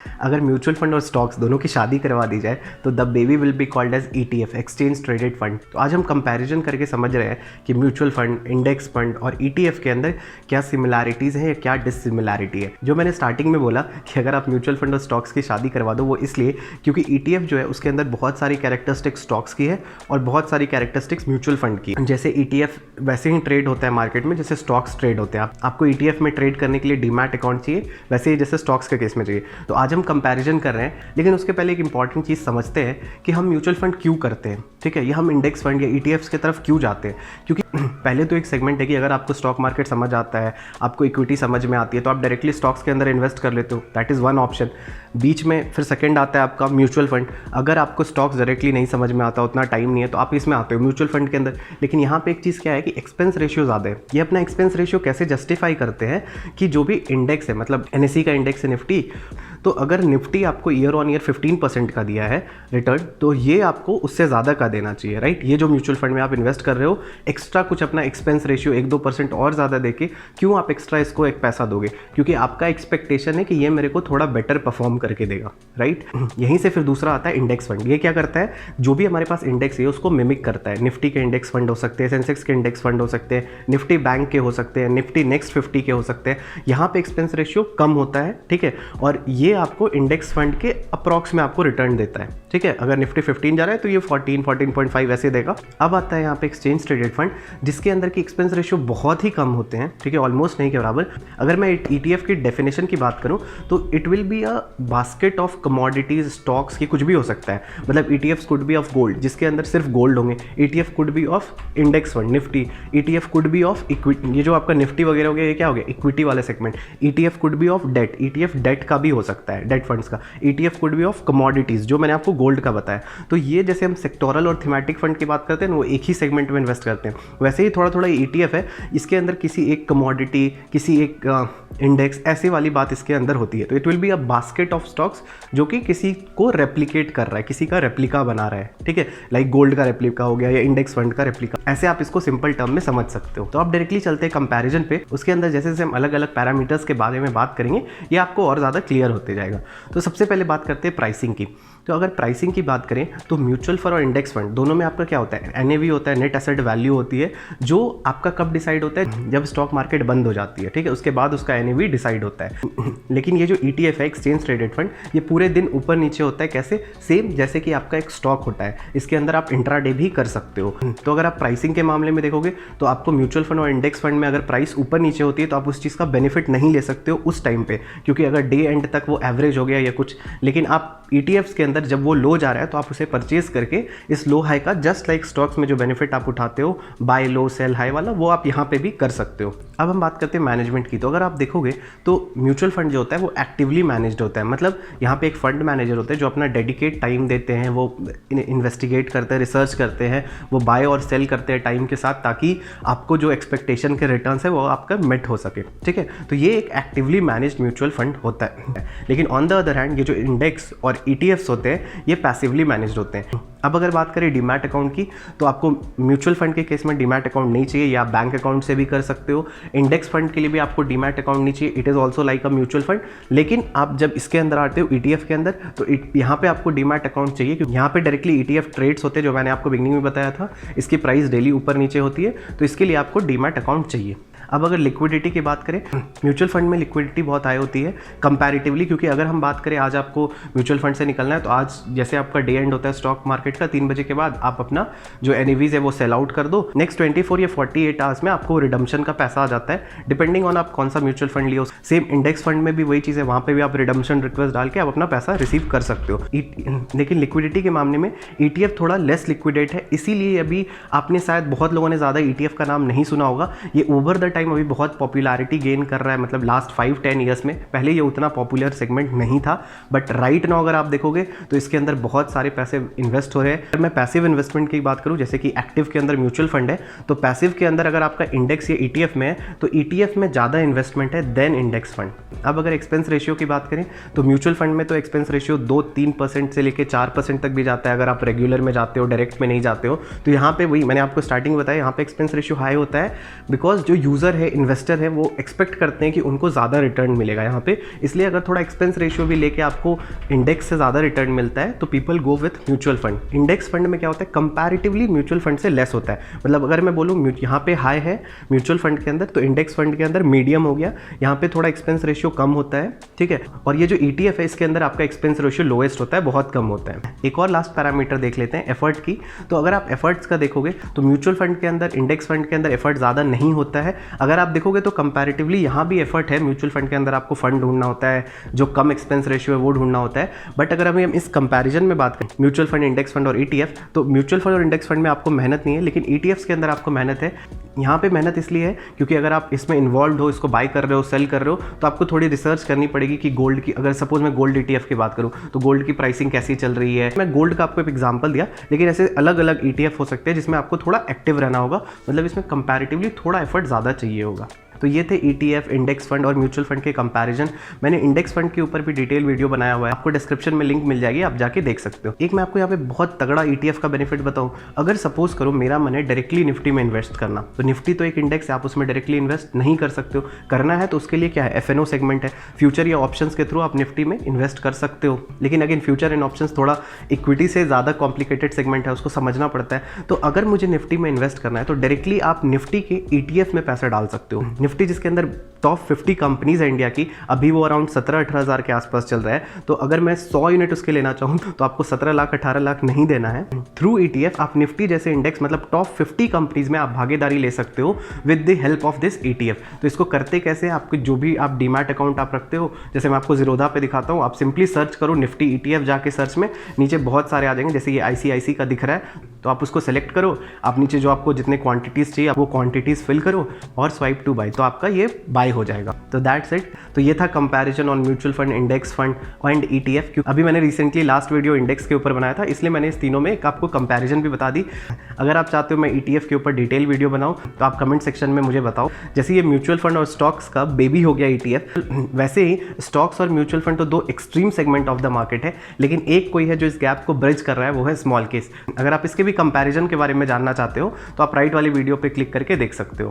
अगर mutual fund और stocks दोनों की शादी करवा दी जाए तो the baby will be called as ETF, exchange traded fund. तो आज हम कंपैरिजन करके समझ रहे हैं कि म्यूचुअल फंड, इंडेक्स फंड और ETF के अंदर क्या सिमिलैरिटीज़ हैं या क्या डिससिमिलैरिटी है। जो मैंने स्टार्टिंग में बोला कि अगर आप म्यूचुअल फंड और स्टॉक्स की शादी करवा दो, वो इसलिए क्योंकि ETF जो है उसके अंदर बहुत सारी कैरेक्टरिस्टिक्स स्टॉक्स की है और बहुत सारी कैरेक्टरिस्टिक्स म्यूचुअल फंड की। जैसे ETF वैसे ही ट्रेड होता है मार्केट में जैसे स्टॉक्स ट्रेड होते हैं। आपको ETF में ट्रेड करने के लिए डीमैट अकाउंट चाहिए, वैसे ही जैसे स्टॉक्स के केस में चाहिए। तो आज हम कंपैरिजन कर रहे हैं, लेकिन उसके पहले एक इंपॉर्टेंट चीज़ समझते हैं कि हम म्यूचुअल फंड क्यों करते हैं। ठीक है, ये हम इंडेक्स फंड या ETFs की तरफ क्यों जाते हैं। क्योंकि पहले तो एक सेगमेंट है कि अगर आपको स्टॉक मार्केट समझ आता है, आपको इक्विटी समझ में आती है, तो आप डायरेक्टली स्टॉक्स के अंदर इन्वेस्ट कर लेते हो। That is one option. बीच में फिर सेकंड आता है आपका म्यूचुअल फंड। अगर आपको स्टॉक्स डायरेक्टली नहीं समझ में आता, उतना टाइम नहीं है, तो आप इसमें आते हो म्यूचुअल फंड के अंदर। लेकिन यहाँ पे एक चीज़ क्या है कि एक्सपेंस रेशियो ज़्यादा है। ये अपना एक्सपेंस रेशियो कैसे जस्टिफाई करते हैं कि जो भी इंडेक्स है, मतलब NSE का इंडेक्स है निफ्टी, तो अगर निफ्टी आपको ईयर ऑन ईयर 15% का दिया है रिटर्न, तो ये आपको उससे ज़्यादा का देना चाहिए, राइट। ये जो म्यूचुअल फंड में आप इन्वेस्ट कर रहे हो, एक्स्ट्रा कुछ अपना एक्सपेंस रेशियो 1-2% और ज़्यादा देके क्यों आप एक्स्ट्रा इसको एक पैसा दोगे? क्योंकि आपका एक्सपेक्टेशन है कि ये मेरे को थोड़ा बेटर परफॉर्म करके देगा, राइट। यहीं से फिर दूसरा आता है इंडेक्स फंड। ये क्या करता है, जो भी हमारे पास इंडेक्स है उसको मिमिक करता है। निफ्टी के इंडेक्स फंड हो सकते हैं, सेंसेक्स के इंडेक्स फंड हो सकते हैं, निफ्टी बैंक के हो सकते हैं, निफ्टी नेक्स्ट 50 के हो सकते हैं। यहाँ पे एक्सपेंस रेशियो कम होता है, ठीक है, और ये आपको इंडेक्स फंड के अप्रॉक्स में आपको रिटर्न देता है, ठीक है। अगर निफ्टी 15 जा रहा है तो ये 14.5 ऐसे देगा। अब आता है यहाँ पे एक्सचेंज ट्रेडेड फंड, जिसके अंदर की एक्सपेंस रेशियो बहुत ही कम होते हैं, ठीक है, ऑलमोस्ट नहीं के बराबर। अगर मैं ETF की डेफिनेशन की बात करूँ तो it will be a basket of commodities, stocks की कुछ भी हो सकता है। मतलब ETFs could be of gold, जिसके अंदर सिर्फ गोल्ड होंगे। ETF could be of index fund Nifty, ETF could be of equity, ये जो आपका निफ्टी वगैरह हो गया, ये क्या हो गया, इक्विटी वाले segment. ETF could be of debt, ETF debt का भी हो सकता है, डेट फंड्स का। ETF could be of commodities, जो मैंने आपको गोल्ड का बताया। तो ये जैसे हम सेक्टोरल और थीमेटिक फंड की बात करते हैं ना, वो एक ही सेगमेंट में इन्वेस्ट करते हैं, वैसे ही थोड़ा थोड़ा ETF है, इसके अंदर किसी एक कमोडिटी, किसी एक इंडेक्स, ऐसी वाली बात इसके अंदर होती है। तो it will be a basket of stocks जो कि किसी को रेप्लिकेट कर रहा है, किसी का रेप्लिका बना रहा है, ठीक है। लाइक गोल्ड का रेप्लिका हो गया या इंडेक्स फंड का रेप्लिका, ऐसे आप इसको सिंपल टर्म में समझ सकते हो। तो आप डायरेक्टली चलते हैं कंपैरिजन पे। उसके अंदर जैसे जैसे हम अलग अलग पैरामीटर्स के बारे में बात करेंगे, ये आपको और ज़्यादा क्लियर होते जाएगा। तो सबसे पहले बात करते हैं प्राइसिंग की। तो अगर प्राइसिंग की बात करें तो म्यूचुअल फंड और इंडेक्स फंड दोनों में आपका क्या होता है, NAV होता है, नेट एसेट वैल्यू होती है, जो आपका कब डिसाइड होता है, जब स्टॉक मार्केट बंद हो जाती है, ठीक है, उसके बाद उसका NAV डिसाइड होता है। लेकिन ये जो ETF है, एक्सचेंज ट्रेडेड फंड, ये पूरे दिन ऊपर नीचे होता है। कैसे? सेम जैसे कि आपका एक स्टॉक होता है, इसके अंदर आप इंट्राडे भी कर सकते हो। तो अगर आप प्राइसिंग के मामले में देखोगे तो आपको म्यूचुअल फंड और इंडेक्स फंड में अगर प्राइस ऊपर नीचे होती है तो आप उस चीज़ का बेनिफिट नहीं ले सकते हो उस टाइम पे, क्योंकि अगर डे एंड तक वो एवरेज हो गया या कुछ। लेकिन आप ETFs के अंदर जब वो लो जा रहा है तो आप उसे परचेज करके इस लो हाई का, जस्ट लाइक स्टॉक्स में जो बेनिफिट आप उठाते हो बाय लो सेल हाई वाला, वो आप यहाँ पे भी कर सकते हो। अब हम बात करते हैं मैनेजमेंट की। तो अगर आप देखोगे तो म्यूचुअल फंड जो होता है वो एक्टिवली मैनेज्ड होता है। मतलब यहाँ पे एक फंड मैनेजर होते हैं जो अपना डेडिकेट टाइम देते हैं, वो इन्वेस्टिगेट करते हैं, रिसर्च करते हैं, वो बाय और सेल करते हैं टाइम के साथ, ताकि आपको जो एक्सपेक्टेशन के रिटर्न्स है वो आपका मेट हो सके, ठीक है। तो ये एक एक्टिवली मैनेज्ड म्यूचुअल फंड होता है। लेकिन ऑन द अदर हैंड ये जो इंडेक्स और ETFs होते हैं ये पैसिवली मैनेज्ड होते हैं। अब अगर बात करें डीमैट अकाउंट की, तो आपको म्यूचुअल फंड के केस में डीमैट अकाउंट नहीं चाहिए, या आप बैंक अकाउंट से भी कर सकते हो। इंडेक्स फंड के लिए भी आपको डीमैट अकाउंट नहीं चाहिए, it is also like a mutual fund. लेकिन आप जब इसके अंदर आते हो ETF के अंदर, तो यहाँ पे आपको डीमैट अकाउंट चाहिए, क्योंकि यहाँ पे डायरेक्टली ETF ट्रेड्स होते हैं, जो मैंने आपको बिगनिंग में बताया था। इसकी प्राइस डेली ऊपर नीचे होती है, तो इसके लिए आपको डीमैट अकाउंट चाहिए। अब अगर लिक्विडिटी की बात करें, म्यूचुअल फंड में लिक्विडिटी बहुत हाई होती है कंपैरेटिवली, क्योंकि अगर हम बात करें आज आपको म्यूचुअल फंड से निकलना है, तो आज जैसे आपका डे एंड होता है स्टॉक मार्केट का 3 बजे के बाद, आप अपना जो NAVs है वो सेल आउट कर दो। नेक्स्ट 24 या 48 आवर्स में आपको रिडम्पशन का पैसा आ जाता है, डिपेंडिंग ऑन आप कौन सा म्यूचुअल फंड लियो। सेम इंडेक्स फंड में भी वही चीज़ है, वहाँ पे भी आप रिडम्पशन रिक्वेस्ट डाल के आप अपना पैसा रिसीव कर सकते हो। लेकिन लिक्विडिटी के मामले में ETF थोड़ा लेस लिक्विडेट है, इसीलिए अभी आपने शायद बहुत लोगों ने ज़्यादा ETF का नाम नहीं सुना होगा। ये ओवर द टाइम अभी बहुत पॉपुलैरिटी गेन कर रहा है, मतलब लास्ट 5-10 ईयर्स में। पहले ये उतना पॉपुलर सेगमेंट नहीं था, बट राइट नाउ अगर आप देखोगे तो इसके अंदर बहुत सारे पैसे इन्वेस्ट हो रहे हैं। अगर मैं पैसिव इन्वेस्टमेंट की बात करूं, जैसे कि एक्टिव के अंदर म्यूचुअल फंड है, तो पैसिव के अंदर अगर आपका इंडेक्स या ETF में है, तो ETF में ज़्यादा इन्वेस्टमेंट है देन इंडेक्स फंड। अब अगर एक्सपेंस रेशियो की बात करें तो म्यूचुअल फंड में तो एक्सपेंस रेशियो 2-3% से लेकर 4% तक भी जाता है, अगर आप रेगुलर में जाते हो, डायरेक्ट में नहीं जाते हो। तो यहाँ पे वही मैंने आपको स्टार्टिंग बताया, यहाँ पे एक्सपेंस रेशियो हाई होता है, बिकॉज जो यूज़र यूज़र है, इन्वेस्टर है, वो एक्सपेक्ट करते हैं कि उनको ज़्यादा रिटर्न मिलेगा यहाँ पे। इसलिए अगर थोड़ा एक्सपेंस रेशियो भी लेके आपको इंडेक्स से ज़्यादा रिटर्न मिलता है तो people go with mutual fund. Index fund में क्या होता है, कंपैरेटिवली म्यूचुअल फंड से लेस होता है। मतलब अगर मैं बोलूँ यहाँ पे हाई है म्यूचुअल फंड के अंदर, तो इंडेक्स फंड के अंदर मीडियम हो गया, यहाँ पे थोड़ा एक्सपेंस रेशियो कम होता है, ठीक है। और ये जो ETF है इसके अंदर आपका एक्सपेंस रेशियो लोएस्ट होता है, बहुत कम होता है। एक और लास्ट पैरामीटर देख लेते हैं एफर्ट की। तो अगर आप एफर्ट्स का देखोगे तो म्यूचुअल फंड के अंदर, इंडेक्स फंड के अंदर एफर्ट ज़्यादा नहीं होता है। अगर आप देखोगे तो कंपैरेटिवली यहाँ भी एफर्ट है। म्यूचुअल फंड के अंदर आपको फंड ढूंढना होता है, जो कम एक्सपेंस रेशियो है वो ढूंढना होता है। बट अगर हम इस कंपैरिजन में बात करें म्यूचुअल फंड, इंडेक्स फंड और ETF, तो म्यूचुअल फंड और इंडेक्स फंड में आपको मेहनत नहीं है, लेकिन ETFs के अंदर आपको मेहनत है। यहाँ पे मेहनत इसलिए है क्योंकि अगर आप इसमें इन्वॉल्व हो, इसको बाय कर रहे हो, सेल कर रहे हो, तो आपको थोड़ी रिसर्च करनी पड़ेगी कि गोल्ड की, अगर सपोज मैं गोल्ड ETF की बात करूँ तो गोल्ड की प्राइसिंग कैसी चल रही है। मैं गोल्ड का आपको एक एग्जांपल दिया, लेकिन ऐसे अलग अलग ETF हो सकते हैं जिसमें आपको थोड़ा एक्टिव रहना होगा, मतलब इसमें कंपैरेटिवली थोड़ा एफर्ट ज़्यादा चाहिए होगा। तो ये थे ETF, इंडेक्स फंड और म्यूचुअल फंड के कंपैरिजन। मैंने इंडेक्स फंड के ऊपर भी डिटेल वीडियो बनाया हुआ है, आपको डिस्क्रिप्शन में लिंक मिल जाएगी, आप जाके देख सकते हो। एक मैं आपको यहाँ पे बहुत तगड़ा ETF का बेनिफिट बताऊँ। अगर सपोज करो मेरा मन है डायरेक्टली निफ्टी में इन्वेस्ट करना, तो निफ्टी तो एक इंडेक्स है, आप उसमें डायरेक्टली इन्वेस्ट नहीं कर सकते हो। करना है तो उसके लिए क्या है, FNO सेगमेंट है, फ्यूचर या ऑप्शंस के थ्रू आप निफ्टी में इन्वेस्ट कर सकते हो। लेकिन अगेन फ्यूचर एंड ऑप्शंस थोड़ा इक्विटी से ज़्यादा कॉम्प्लिकेटेड सेगमेंट है, उसको समझना पड़ता है। तो अगर मुझे निफ्टी में इन्वेस्ट करना है तो डायरेक्टली आप निफ्टी के ETF में पैसा डाल सकते हो। निफ्टी जिसके अंदर टॉप 50 कंपनीज है इंडिया की, अभी वो अराउंड 17-18 हज़ार के आसपास चल रहा है। तो अगर मैं 100 यूनिट उसके लेना चाहूँ तो आपको 17 लाख 18 लाख नहीं देना है। थ्रू ETF आप निफ्टी जैसे इंडेक्स, मतलब टॉप 50 कंपनीज में आप भागीदारी ले सकते हो with the help of this ETF। तो इसको करते कैसे, आपको जो भी आप डीमैट अकाउंट आप रखते हो, जैसे मैं आपको ज़ीरोधा पे दिखाता हूँ, आप सिंपली सर्च करो निफ्टी ETF, जाके सर्च में नीचे बहुत सारे आ जाएंगे। जैसे ये ICIC का दिख रहा है तो आप उसको सेलेक्ट करो, आप नीचे जो आपको जितने क्वांटिटीज़ चाहिए आप वो क्वांटिटीज़ फिल करो और स्वाइप टू बाय, तो आपका ये बाय हो जाएगा। तो दैट्स इट। तो ये था comparison on mutual fund, index fund and ETF। क्योंकि अभी मैंने रिसेंटली लास्ट वीडियो इंडेक्स के ऊपर बनाया था, इसलिए मैंने इस तीनों में एक आपको कंपैरिजन भी बता दी। अगर आप चाहते हो मैं ETF के ऊपर डिटेल वीडियो बनाऊं तो आप कमेंट सेक्शन में मुझे बताओ। जैसे ये म्यूचुअल फंड और स्टॉक्स का बेबी हो गया ETF, वैसे ही स्टॉक्स और म्यूचुअल फंड तो दो extreme segment of the market है, लेकिन एक कोई है जो इस गैप को ब्रिज कर रहा है, वो है स्मॉल केस। अगर आप इसके भी कंपैरिजन के बारे में जानना चाहते हो तो आप राइट वाली वीडियो पे क्लिक करके देख सकते हो।